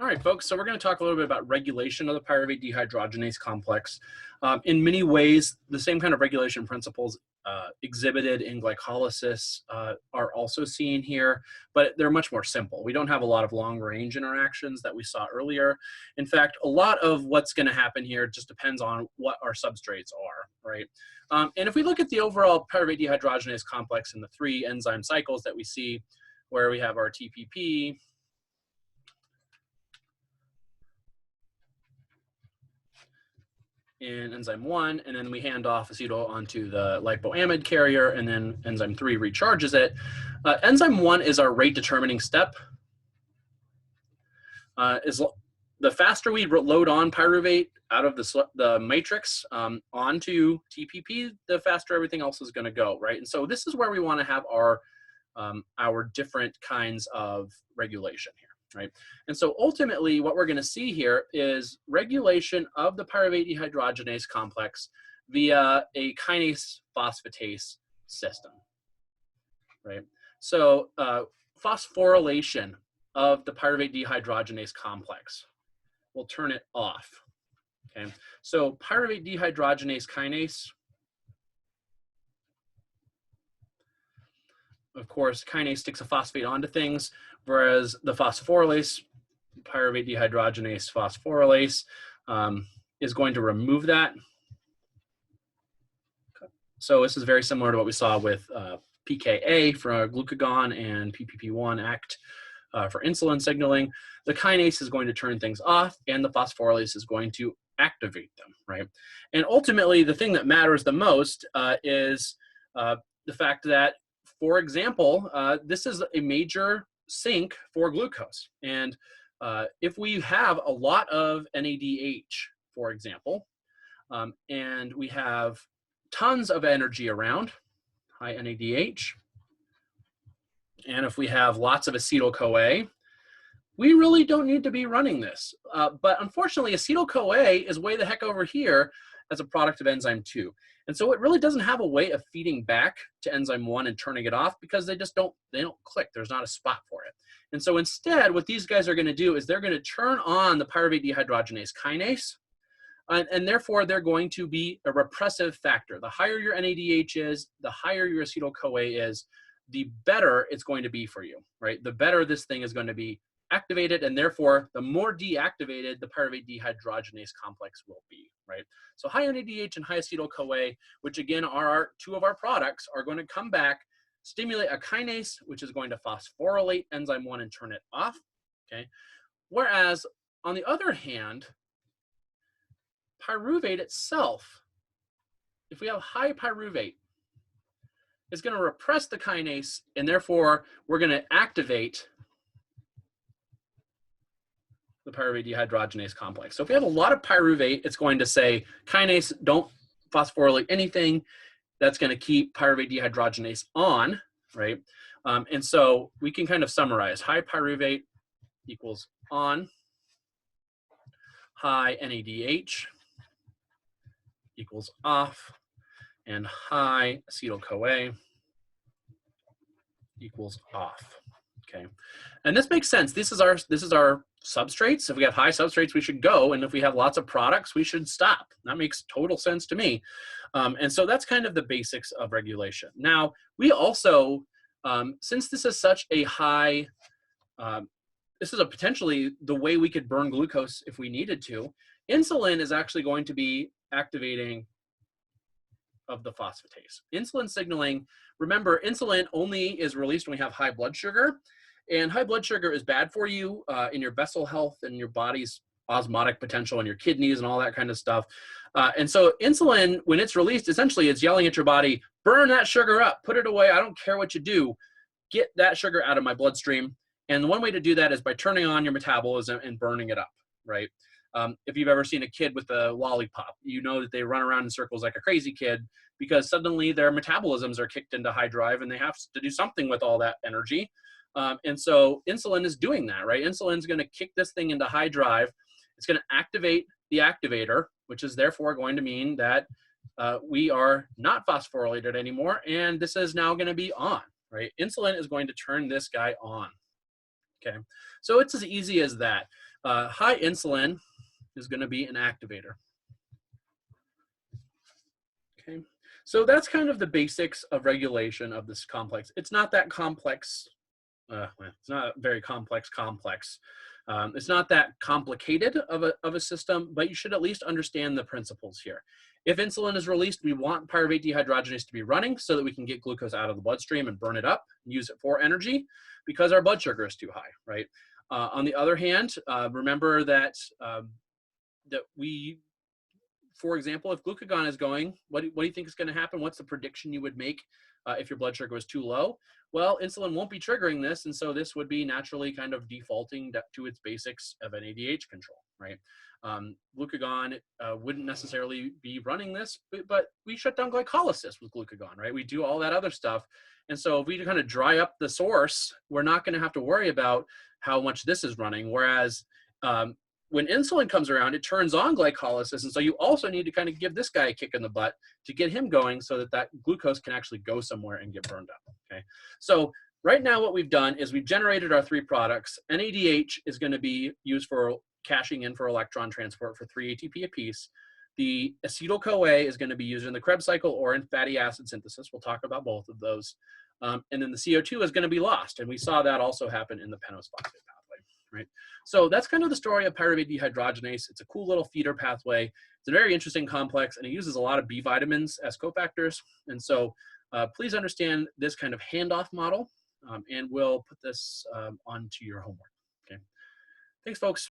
All right, folks, so we're going to talk a little bit about regulation of the pyruvate dehydrogenase complex. In many ways, the same kind of regulation principles exhibited in glycolysis are also seen here, but they're much more simple. We don't have a lot of long-range interactions that we saw earlier. In fact, a lot of what's going to happen here just depends on what our substrates are, right? And if we look at the overall pyruvate dehydrogenase complex in the three enzyme cycles that we see, where we have our TPP, in enzyme 1, and then we hand off acetyl onto the lipoamide carrier, and then enzyme 3 recharges it. Enzyme 1 is our rate determining step. The faster we load on pyruvate out of the matrix onto TPP, the faster everything else is going to go, right? And so this is where we want to have our different kinds of regulation here. Right? And so ultimately what we're going to see here is regulation of the pyruvate dehydrogenase complex via a kinase phosphatase system, right? So phosphorylation of the pyruvate dehydrogenase complex will turn it off, okay? So pyruvate dehydrogenase kinase, of course, kinase sticks a phosphate onto things, whereas the phosphorylase, pyruvate dehydrogenase phosphorylase, is going to remove that. So this is very similar to what we saw with pKa for glucagon and PPP1 ACT for insulin signaling. The kinase is going to turn things off, and the phosphorylase is going to activate them, right? And ultimately, the thing that matters the most is the fact that, for example, this is a major sink for glucose. And if we have a lot of NADH, for example, and we have tons of energy around, high NADH, and if we have lots of acetyl-CoA, we really don't need to be running this. But unfortunately, acetyl-CoA is way the heck over here as a product of enzyme 2. And so it really doesn't have a way of feeding back to enzyme 1 and turning it off because they don't click. There's not a spot for it. And so instead, what these guys are going to do is they're going to turn on the pyruvate dehydrogenase kinase, and therefore they're going to be a repressive factor. The higher your NADH is, the higher your acetyl-CoA is, the better it's going to be for you, right? The better this thing is going to be activated, and therefore the more deactivated the pyruvate dehydrogenase complex will be, right? So high NADH and high acetyl-CoA, which again are two of our products, are going to come back, stimulate a kinase, which is going to phosphorylate enzyme 1 and turn it off, okay? Whereas on the other hand, pyruvate itself, if we have high pyruvate, is going to repress the kinase, and therefore we're going to activate the pyruvate dehydrogenase complex. So if we have a lot of pyruvate, it's going to say, kinase, don't phosphorylate anything. That's going to keep pyruvate dehydrogenase on, right? And so we can kind of summarize. High pyruvate equals on. High NADH equals off. And high acetyl-CoA equals off. Okay, and this makes sense. This is our substrates. If we have high substrates, we should go, and if we have lots of products, we should stop. That makes total sense to me. And so that's kind of the basics of regulation. Now, we also, since this is such a high, this is potentially the way we could burn glucose if we needed to, insulin is actually going to be activating of the phosphatase. Insulin signaling, remember, insulin only is released when we have high blood sugar, and high blood sugar is bad for you in your vessel health and your body's osmotic potential and your kidneys and all that kind of stuff. And so insulin, when it's released, essentially it's yelling at your body, burn that sugar up, put it away, I don't care what you do, get that sugar out of my bloodstream. And the one way to do that is by turning on your metabolism and burning it up, right? If you've ever seen a kid with a lollipop, you know that they run around in circles like a crazy kid because suddenly their metabolisms are kicked into high drive and they have to do something with all that energy. And so insulin is doing that, right? Insulin is going to kick this thing into high drive. It's going to activate the activator, which is therefore going to mean that we are not phosphorylated anymore, and this is now going to be on, right? Insulin is going to turn this guy on. Okay, so it's as easy as that. High insulin is going to be an activator. Okay, so that's kind of the basics of regulation of this complex. It's not that complex. It's not very complex. It's not that complicated of a system, but you should at least understand the principles here. If insulin is released, we want pyruvate dehydrogenase to be running so that we can get glucose out of the bloodstream and burn it up and use it for energy because our blood sugar is too high, right? On the other hand, remember that for example, if glucagon is going, what do you think is going to happen? What's the prediction you would make if your blood sugar was too low? Well, insulin won't be triggering this, and so this would be naturally kind of defaulting to its basics of an ADH control, right? Glucagon wouldn't necessarily be running this, but we shut down glycolysis with glucagon, right? We do all that other stuff. And so if we kind of dry up the source, we're not going to have to worry about how much this is running. Whereas when insulin comes around, it turns on glycolysis. And so you also need to kind of give this guy a kick in the butt to get him going so that that glucose can actually go somewhere and get burned up, okay? So right now what we've done is we've generated our 3 products. NADH is going to be used for cashing in for electron transport for 3 ATP apiece. The acetyl-CoA is going to be used in the Krebs cycle or in fatty acid synthesis. We'll talk about both of those. And then the CO2 is going to be lost. And we saw that also happen in the penose phosphate pathway, right? So that's kind of the story of pyruvate dehydrogenase. It's a cool little feeder pathway. It's a very interesting complex, and it uses a lot of B vitamins as cofactors. And so please understand this kind of handoff model, and we'll put this onto your homework. Okay. Thanks, folks.